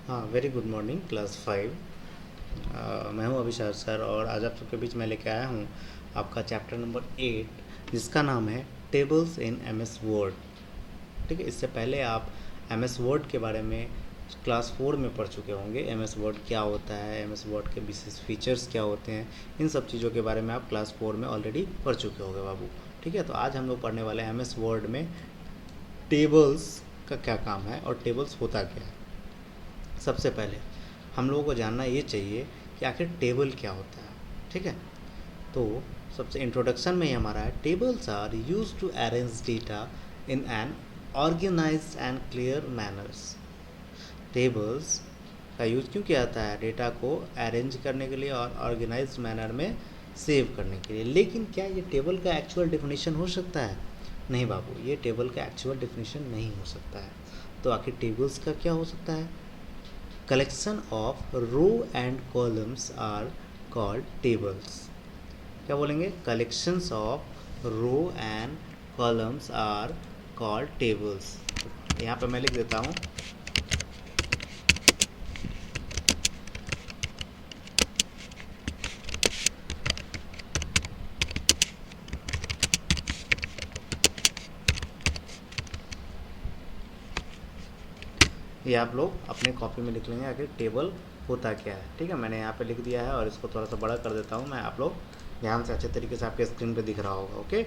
हाँ, very good morning class 5। मैं हूँ अभिशार सर और आज आप सबके बीच में लेके आया हूँ आपका चैप्टर नंबर 8 जिसका नाम है tables in M S Word. ठीक है, इससे पहले आप एम एस वर्ड के बारे में क्लास 4 में पढ़ चुके होंगे। एम एस वर्ड क्या होता है, एम एस वर्ड के विशेष फीचर्स क्या होते हैं, इन सब चीज़ों के बारे में आप क्लास 4 में ऑलरेडी पढ़ चुके होंगे बाबू। ठीक है, तो आज हम लोग पढ़ने वाले हैं एम एस वर्ड में टेबल्स का क्या काम है और टेबल्स होता क्या है। सबसे पहले हम लोगों को जानना ये चाहिए कि आखिर टेबल क्या होता है। ठीक है, तो सबसे इंट्रोडक्शन में ही हमारा है tables are use to arrange data in an organised and clear manners. Tables का यूज क्यों किया जाता है? डेटा को अरेंज करने के लिए और ऑर्गेनाइज्ड मैनर में सेव करने के लिए। लेकिन क्या ये टेबल का एक्चुअल डेफिनेशन हो सकता है? नहीं बाबू, ये टेबल का एक्चुअल डेफिनेशन नहीं हो सकता है। तो आखिर टेबल्स का क्या हो सकता है? collection of row and columns are called tables। क्या बोलेंगे? collections of row and columns are called tables। यहाँ पे मैं लिख देता हूँ ये आप लोग अपने कॉपी में लिख लेंगे आखिर टेबल होता क्या है। ठीक है, मैंने यहाँ पे लिख दिया है और इसको थोड़ा सा बड़ा कर देता हूँ मैं, आप लोग ध्यान से अच्छे तरीके से आपके स्क्रीन पे दिख रहा होगा। ओके,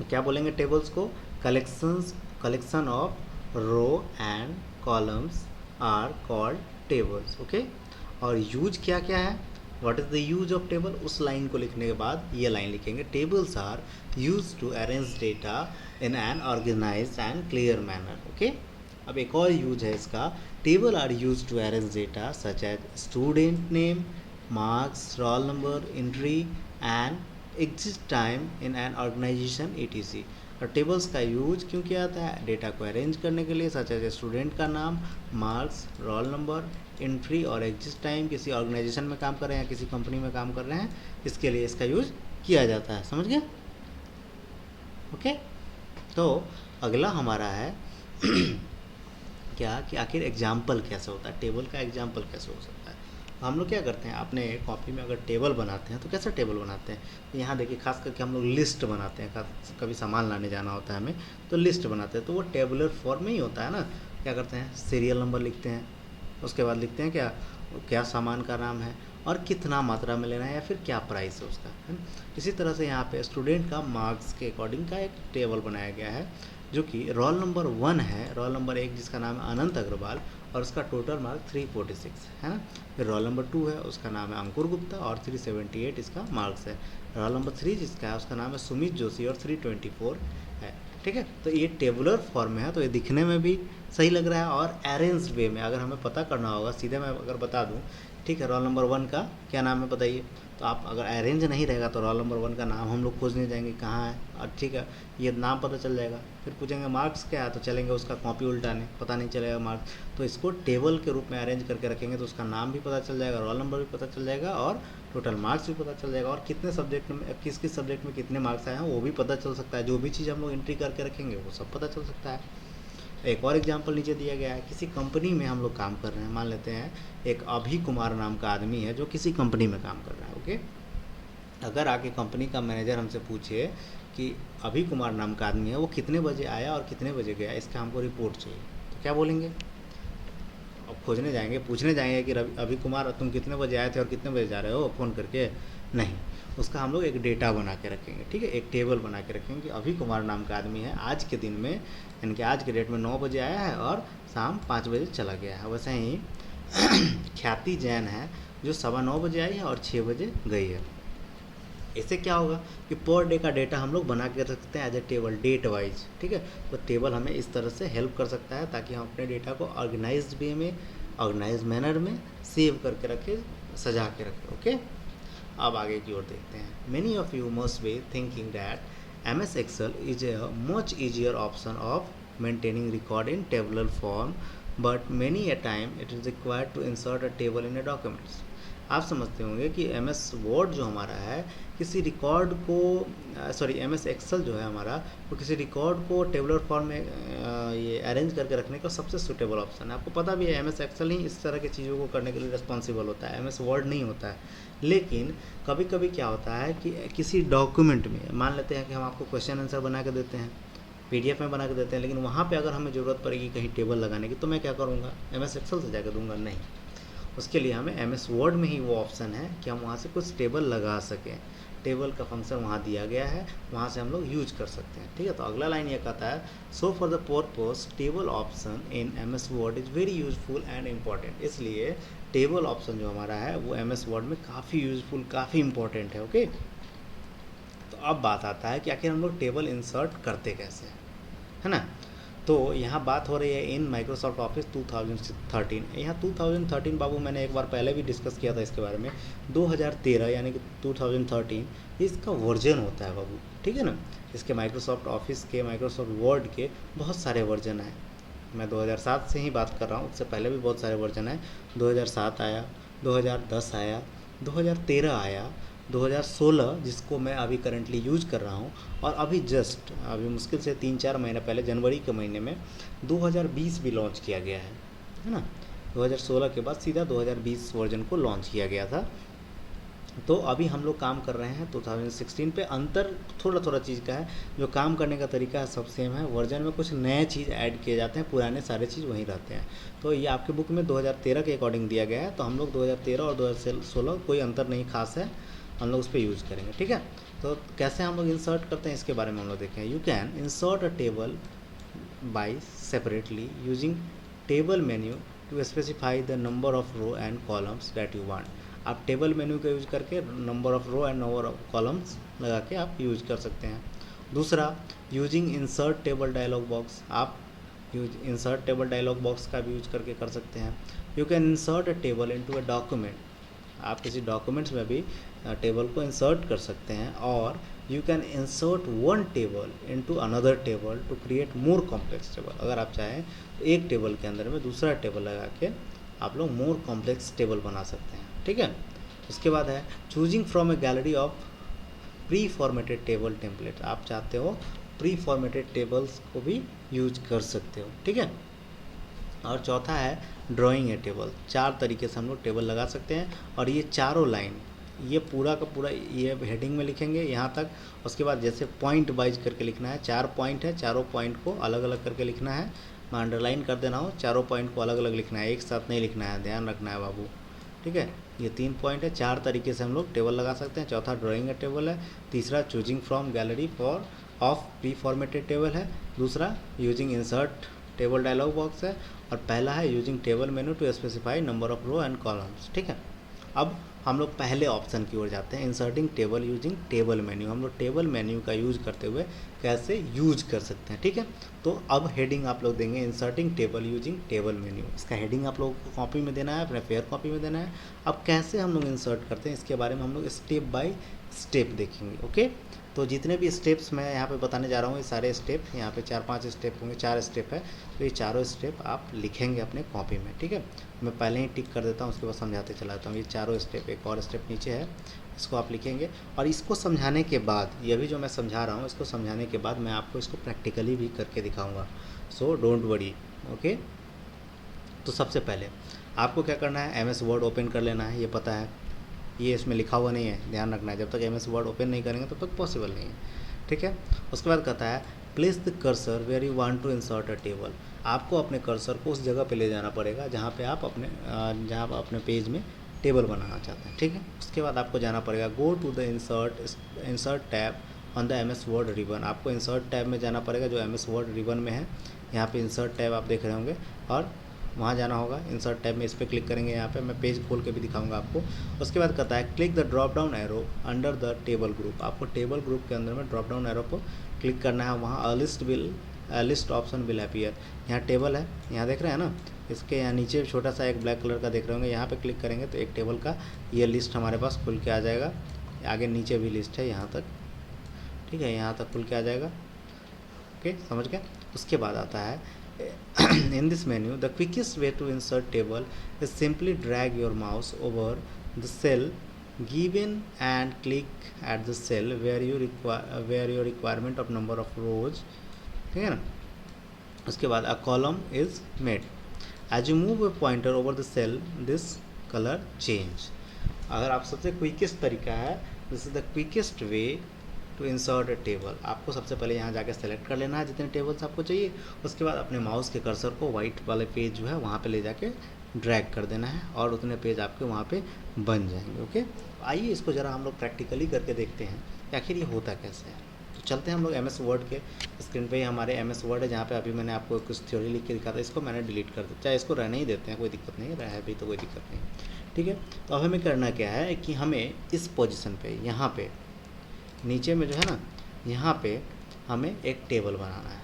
क्या बोलेंगे टेबल्स को? Collection of row and columns are called tables. Okay, और यूज क्या क्या है? What is the use of table? उस लाइन को लिखने के बाद ये लाइन लिखेंगे, tables are use to arrange data in an organise and clear manner. Okay, अब एक और यूज है इसका, table are use to arrange data such as student name, marks, roll number, entry and exit time in an organisation etc। और tables का use क्यों किया जाता है? डेटा को अरेंज करने के लिए, सच एज स्टूडेंट का नाम, मार्क्स, रोल नंबर, एंट्री और एग्जिट टाइम। किसी ऑर्गेनाइजेशन में काम कर रहे हैं या किसी कंपनी में काम कर रहे हैं, इसके लिए इसका यूज किया जाता है। समझ गया? ओके, तो अगला हमारा है क्या कि आखिर एग्जाम्पल कैसे होता है, टेबल का एग्जाम्पल कैसे हो सकता है। हम लोग क्या करते हैं, अपने कॉपी में अगर टेबल बनाते हैं तो कैसा टेबल बनाते हैं? यहाँ देखिए, खास करके हम लोग लिस्ट बनाते हैं। कभी सामान लाने जाना होता है हमें तो लिस्ट बनाते हैं, तो वो टेबुलर फॉर्म में ही होता है ना। क्या करते हैं, सीरियल नंबर लिखते हैं, उसके बाद लिखते हैं क्या क्या सामान का नाम है और कितना मात्रा में लेना है या फिर क्या प्राइस है उसका, है ना। इसी तरह से यहाँ पे स्टूडेंट का मार्क्स के अकॉर्डिंग का एक टेबल बनाया गया है, जो कि रोल नंबर 1 है, रोल नंबर 1 जिसका नाम है अनंत अग्रवाल और उसका टोटल मार्क 346 है ना। फिर रोल नंबर 2 है, उसका नाम है अंकुर गुप्ता और 378 इसका मार्क्स है। रोल नंबर 3 जिसका है उसका नाम है सुमित जोशी और 324 है। ठीक है, तो ये टेबुलर फॉर्म में है, तो ये दिखने में भी सही लग रहा है और अरेंज वे में अगर हमें पता करना होगा, सीधे मैं अगर बता दूं, ठीक है, रोल नंबर 1 का क्या नाम है बताइए, तो आप अगर अरेंज नहीं रहेगा तो रोल नंबर 1 का नाम हम लोग खोजने जाएंगे कहाँ है, और ठीक है ये नाम पता चल जाएगा। फिर पूछेंगे मार्क्स क्या है तो चलेंगे उसका कॉपी उल्टाने, पता नहीं चलेगा मार्क्स। तो इसको टेबल के रूप में अरेंज करके रखेंगे तो उसका नाम भी पता चल जाएगा, रोल नंबर भी पता चल जाएगा और टोटल मार्क्स भी पता चल जाएगा, और कितने सब्जेक्ट में किस किस सब्जेक्ट में कितने मार्क्स आए हैं वो भी पता चल सकता है। जो भी चीज़ हम लोग एंट्री करके रखेंगे वो सब पता चल सकता है। एक और एग्जांपल नीचे दिया गया है, किसी कंपनी में हम लोग काम कर रहे हैं, मान लेते हैं एक अभी कुमार नाम का आदमी है जो किसी कंपनी में काम कर रहा है। ओके, अगर आके कंपनी का मैनेजर हमसे पूछे कि अभी कुमार नाम का आदमी है वो कितने बजे आया और कितने बजे गया, इसका हमको रिपोर्ट चाहिए, तो क्या बोलेंगे? अब खोजने जाएंगे, पूछने जाएंगे कि अभी कुमार तुम कितने बजे आए थे और कितने बजे जा रहे हो फ़ोन करके? नहीं, उसका हम लोग एक डेटा बना के रखेंगे। ठीक है, एक टेबल बना के रखेंगे कि अभी कुमार नाम का आदमी है, आज के दिन में यानी कि आज के डेट में 9 बजे आया है और शाम 5 बजे चला गया है। वैसे ही ख्याति जैन है जो 9:15 आई है और 6 बजे गई है। इससे क्या होगा कि पर डे का डेटा हम लोग बना के रख सकते हैं as a table, date wise. ठीक है, तो टेबल हमें इस तरह से हेल्प कर सकता है ताकि हम अपने डेटा को ऑर्गेनाइज्ड वे में, ऑर्गेनाइज मैनर में सेव करके रखें, सजा के रखें। ओके, अब आगे की ओर देखते हैं। Many of you must be thinking that M S Excel is a much easier option of maintaining record in tabular form, but many a time it is required to insert a table in a document. आप समझते होंगे कि M S word जो हमारा है किसी record को sorry M S Excel जो है हमारा वो किसी रिकॉर्ड को टेबुलर फॉर्म में ये अरेंज करके रखने का सबसे सुटेबल ऑप्शन है। आपको पता भी है एम एस एक्सेल ही इस तरह की चीज़ों को करने के लिए रिस्पॉन्सिबल होता है, एम एस वर्ड नहीं होता है। लेकिन कभी कभी क्या होता है कि किसी डॉक्यूमेंट में मान लेते हैं कि हम आपको क्वेश्चन आंसर बना के देते हैं, पीडीएफ में बना के देते हैं, लेकिन वहाँ पे अगर हमें ज़रूरत पड़ेगी कहीं टेबल लगाने की तो मैं क्या करूँगा, एम एस एक्सेल से जाकर दूंगा? नहीं, उसके लिए हमें एम एस वर्ड में ही वो ऑप्शन है कि हम वहाँ से कुछ टेबल लगा सकें। टेबल का फंक्शन वहाँ दिया गया है, वहाँ से हम लोग यूज कर सकते हैं। ठीक है, तो अगला लाइन ये कहता है so for the purpose table option in M S Word is very useful and important. इसलिए टेबल ऑप्शन जो हमारा है वो एम एस वर्ड में काफ़ी यूजफुल, काफ़ी इंपॉर्टेंट है। ओके, तो अब बात आता है कि आखिर हम लोग टेबल इंसर्ट करते कैसे हैं, है ना। तो यहाँ बात हो रही है इन माइक्रोसॉफ्ट ऑफिस 2013। यहाँ 2013 बाबू मैंने एक बार पहले भी डिस्कस किया था इसके बारे में। 2013 यानी कि 2013 इसका वर्जन होता है बाबू, ठीक है ना। इसके माइक्रोसॉफ्ट ऑफिस के, माइक्रोसॉफ्ट वर्ड के बहुत सारे वर्जन हैं। मैं 2007 से ही बात कर रहा हूँ, उससे पहले भी बहुत सारे वर्जन हैं। 2007 आया, 2010 आया, 2013 आया, 2016 जिसको मैं अभी करंटली यूज कर रहा हूँ, और अभी जस्ट अभी मुश्किल से 3-4 महीने पहले जनवरी के महीने में 2020 भी लॉन्च किया गया है ना। 2016 के बाद सीधा 2020 वर्जन को लॉन्च किया गया था। तो अभी हम लोग काम कर रहे हैं 2016 पे। अंतर थोड़ा थोड़ा चीज़ का है, जो काम करने का तरीका है सब सेम है, वर्जन में कुछ नए चीज़ ऐड किए जाते हैं, पुराने सारे चीज़ वहीं रहते हैं। तो ये आपके बुक में 2013 के अकॉर्डिंग दिया गया है, तो हम लोग 2013 और 2016 कोई अंतर नहीं खास है, हम लोग उस पर यूज़ करेंगे। ठीक है, तो कैसे हम लोग इंसर्ट करते हैं इसके बारे में हम लोग देखें। You can insert a table by separately using table menu to specify the number of row and columns that you want. आप टेबल मेन्यू का यूज करके number of row and number of columns लगा के आप use कर सकते हैं। दूसरा, using insert table dialog box, आप इंसर्ट टेबल डायलॉग बॉक्स का भी यूज करके कर सकते हैं। You can insert a table into a document, आप किसी डॉक्यूमेंट्स में भी टेबल को इंसर्ट कर सकते हैं। और you can insert one table into another table to create more complex table. अगर आप चाहें तो एक टेबल के अंदर में दूसरा टेबल लगा के आप लोग मोर कॉम्प्लेक्स टेबल बना सकते हैं। ठीक है, उसके बाद है choosing from A gallery of pre formatted table template, आप चाहते हो प्री फॉर्मेटेड टेबल्स को भी यूज कर सकते हो। ठीक है, और चौथा है ड्राइंग ए टेबल। 4 तरीके से हम लोग टेबल लगा सकते हैं, और ये चारों लाइन ये पूरा का पूरा ये हेडिंग में लिखेंगे यहाँ तक। उसके बाद जैसे पॉइंट वाइज करके लिखना है, 4 पॉइंट है, चारों पॉइंट को अलग अलग करके लिखना है। मैं अंडरलाइन कर देना हो, चारों पॉइंट को अलग अलग लिखना है, एक साथ नहीं लिखना है, ध्यान रखना है बाबू। ठीक है, ये 3 पॉइंट है, 4 तरीके से हम लोग टेबल लगा सकते हैं। चौथा ड्राइंग ए टेबल है, तीसरा choosing from gallery for of pre formatted table है, दूसरा using insert table dialog box है, और पहला है using table menu to specify number of row and columns. ठीक है, अब हम लोग पहले ऑप्शन की ओर जाते हैं, inserting table using table menu. हम लोग टेबल मेन्यू का यूज करते हुए कैसे यूज कर सकते हैं। ठीक है, तो अब हेडिंग आप लोग देंगे inserting table using table menu. इसका हेडिंग आप लोगों को कॉपी में देना है, अपने फेयर कॉपी में देना है। अब कैसे हम लोग इंसर्ट करते हैं इसके बारे में हम लोग स्टेप बाय स्टेप देखेंगे। ओके, तो जितने भी स्टेप्स मैं यहाँ पे बताने जा रहा हूँ, ये सारे स्टेप यहाँ पे 4-5 स्टेप होंगे, 4 स्टेप है, तो ये चारों स्टेप आप लिखेंगे अपने कॉपी में। ठीक है, मैं पहले ही टिक कर देता हूँ, उसके बाद समझाते चला जाता हूँ। ये चारों स्टेप, एक और स्टेप नीचे है, इसको आप लिखेंगे। और इसको समझाने के बाद, ये भी जो मैं समझा रहा हूँ इसको समझाने के बाद मैं आपको इसको प्रैक्टिकली भी करके दिखाऊँगा, सो डोंट वरी। ओके, तो सबसे पहले आपको क्या करना है, MS वर्ड ओपन कर लेना है, ये पता है, ये इसमें लिखा हुआ नहीं है, ध्यान रखना है। जब तक MS वर्ड ओपन नहीं करेंगे तब तक पॉसिबल नहीं है। ठीक है, उसके बाद कहता है place the cursor where you want to insert a table. आपको अपने कर्सर को उस जगह पे ले जाना पड़ेगा जहाँ पे आप अपने पेज में टेबल बनाना चाहते हैं। ठीक है, उसके बाद आपको जाना पड़ेगा go to the insert tab on the MS Word ribbon. आपको इंसर्ट टैब में जाना पड़ेगा जो MS वर्ड रिबन में है। यहाँ पे इंसर्ट टैब आप देख रहे होंगे, और वहाँ जाना होगा इंसर्ट टैब में, इस पर क्लिक करेंगे। यहाँ पे मैं पेज खोल के भी दिखाऊंगा आपको। उसके बाद कहता है click the drop down arrow under the table group. आपको टेबल ग्रुप के अंदर में ड्रॉप डाउन एरो को क्लिक करना है, वहाँ लिस्ट ऑप्शन विल अपीयर। यहाँ टेबल है, यहाँ देख रहे हैं ना, इसके यहाँ नीचे छोटा सा एक ब्लैक कलर का देख रहे होंगे, यहाँ पे क्लिक करेंगे तो एक टेबल का ये लिस्ट हमारे पास खुल के आ जाएगा। आगे नीचे भी लिस्ट है यहाँ तक, ठीक है, यहाँ तक खुल के आ जाएगा। ओके, समझ गए। उसके बाद आता है in this menu the quickest way to insert table is simply drag your mouse over the cell given and click at the cell where your requirement of number of rows, ठीक है ना। उसके बाद a column is made. As you move a pointer over the cell, this color change. अगर आप सबसे quickest तरीका है, this is the quickest way to insert a table. आपको सबसे पहले यहाँ जाकर सेलेक्ट कर लेना है जितने टेबल्स आपको चाहिए, उसके बाद अपने माउस के कर्सर को वाइट वाले पेज जो है वहाँ पे ले जाके ड्रैग कर देना है और उतने पेज आपके वहाँ पे बन जाएंगे। ओके, आइए इसको ज़रा हम लोग प्रैक्टिकली करके देखते हैं कि आखिर ये होता कैसे है। तो चलते हैं हम लोग MS वर्ड के स्क्रीन पे ही हमारे MS वर्ड है, जहाँ पे अभी मैंने आपको कुछ थ्योरी लिख के दिखा था, इसको मैंने डिलीट कर दिया, चाहे इसको रहने ही देते हैं, कोई दिक्कत नहीं है, रहा भी तो कोई दिक्कत नहीं, ठीक है। तो अब हमें करना क्या है कि हमें इस पोजीशन पे, यहाँ पे नीचे में जो है ना, यहाँ पे हमें एक टेबल बनाना है।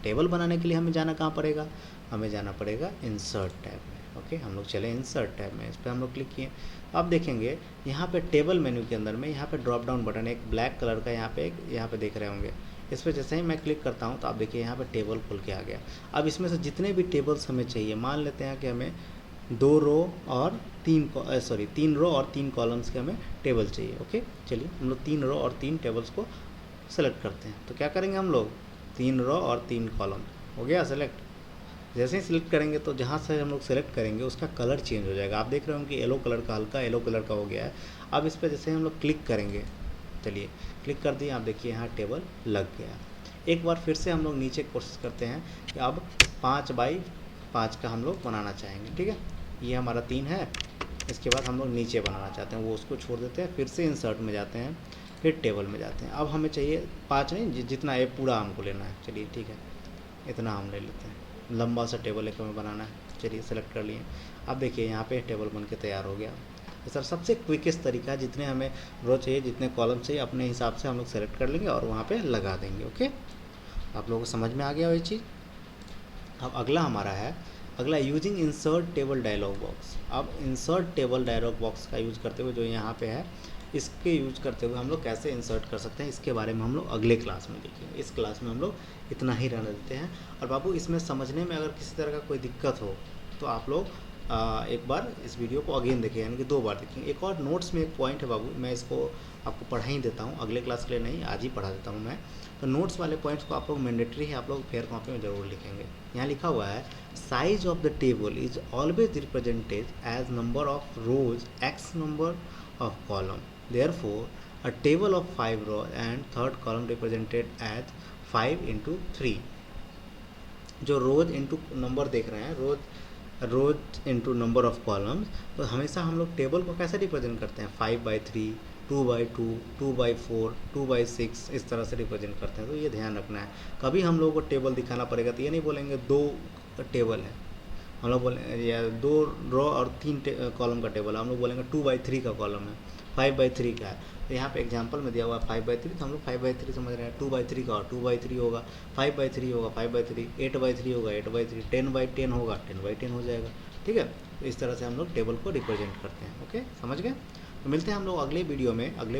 टेबल बनाने के लिए हमें जाना कहाँ पड़ेगा, हमें जाना पड़ेगा इंसर्ट टैब में। ओके, हम लोग चले इंसर्ट टैब में, इस पर हम लोग क्लिक किए। आप देखेंगे यहाँ पे टेबल मेन्यू के अंदर में यहाँ पे ड्रॉप डाउन बटन एक ब्लैक कलर का यहाँ पे देख रहे होंगे। इस पर जैसे ही मैं क्लिक करता हूँ तो आप देखिए यहाँ पे टेबल खुल के आ गया। अब इसमें से जितने भी टेबल्स हमें चाहिए, मान लेते हैं कि हमें 2 रो और 3 रो और 3 कॉलम्स के हमें टेबल चाहिए। ओके, चलिए हम लोग 3 रो और 3 टेबल्स को सेलेक्ट करते हैं। तो क्या करेंगे हम लोग, 3 रो और 3 कॉलम हो गया सेलेक्ट। जैसे ही सिलेक्ट करेंगे तो जहाँ से हम लोग सेलेक्ट करेंगे उसका कलर चेंज हो जाएगा। आप देख रहे हो कि येलो कलर का, हल्का येलो कलर का हो गया है। अब इस पर जैसे हम लोग क्लिक करेंगे, चलिए क्लिक कर दिए, आप देखिए यहाँ टेबल लग गया। एक बार फिर से हम लोग नीचे कोशिश करते हैं कि अब 5 बाई 5 का हम लोग बनाना चाहेंगे, ठीक है। ये हमारा 3 है, इसके बाद हम लोग नीचे बनाना चाहते हैं, वो उसको छोड़ देते हैं, फिर से इंसर्ट में जाते हैं, फिर टेबल में जाते हैं। अब हमें चाहिए 5 नहीं, जितना है पूरा हमको लेना है। चलिए ठीक है, इतना हम ले लेते हैं, लंबा सा टेबल एक हमें बनाना है। चलिए सेलेक्ट कर लिए। अब देखिए यहाँ पे टेबल बन के तैयार हो गया। तो सर सबसे क्विकेस्ट तरीका है, जितने हमें रो चाहिए, जितने कॉलम चाहिए, अपने हिसाब से हम लोग सेलेक्ट कर लेंगे और वहाँ पे लगा देंगे। ओके, आप लोगों को समझ में आ गया ये चीज़। अब अगला हमारा है, अगला using insert table dialog box. अब इंसर्ट टेबल डायलॉग बॉक्स का यूज़ करते हुए, जो यहाँ पे है, इसके यूज करते हुए हम लोग कैसे इंसर्ट कर सकते हैं, इसके बारे में हम लोग अगले क्लास में देखेंगे। इस क्लास में हम लोग इतना ही रहने देते हैं। और बाबू इसमें समझने में अगर किसी तरह का कोई दिक्कत हो तो आप लोग एक बार इस वीडियो को अगेन देखें, यानी कि 2 बार देखेंगे। एक और नोट्स में एक पॉइंट है बाबू, मैं इसको आपको पढ़ा ही देता हूँ, अगले क्लास के लिए नहीं, आज ही पढ़ा देता हूँ मैं। तो नोट्स वाले पॉइंट्स को आप लोग मैंडेटरी है, आप लोग फेयर कॉपी में ज़रूर लिखेंगे। यहाँ लिखा हुआ है, size of the table is always represented as number of rows x number of column. Therefore, a table of 5 rows and third column represented as 5 into 3। जो रोज इंटू नंबर देख रहे हैं, रोज इंटू नंबर ऑफ कॉलम्स, तो हमेशा हम लोग table को कैसे रिप्रेजेंट करते हैं, 5/3, 2/2, 2/4, 2/6, इस तरह से रिप्रेजेंट करते हैं। तो ये ध्यान रखना है, कभी हम लोगों को टेबल दिखाना पड़ेगा तो ये नहीं बोलेंगे 2 टेबल है, हम लोग बोलेंगे, या 2 रो और 3 कॉलम का टेबल है, हम लोग बोलेंगे 2/3 का कॉलम है, 5/3 का है। तो यहाँ पे एग्जांपल में दिया हुआ है 5/3, तो हम लोग 5/3 समझ रहे हैं, 2/3 का और 2/3 होगा, 5/3 होगा 5/3, 8/3 होगा 8/3, 10/10 होगा 10/10 हो जाएगा, ठीक है। तो इस तरह से हम लोग टेबल को रिप्रेजेंट करते हैं। ओके, समझ गए। तो मिलते हैं हम लोग अगले वीडियो में। अगला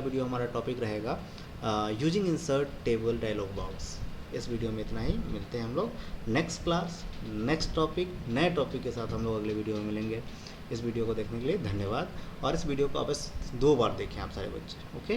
वीडियो हमारा टॉपिक रहेगा using insert table dialog box. इस वीडियो में इतना ही, मिलते हैं हम लोग नेक्स्ट क्लास, नेक्स्ट टॉपिक, नए टॉपिक के साथ हम लोग अगले वीडियो में मिलेंगे। इस वीडियो को देखने के लिए धन्यवाद, और इस वीडियो को अवश्य 2 बार देखें आप सारे बच्चे। ओके।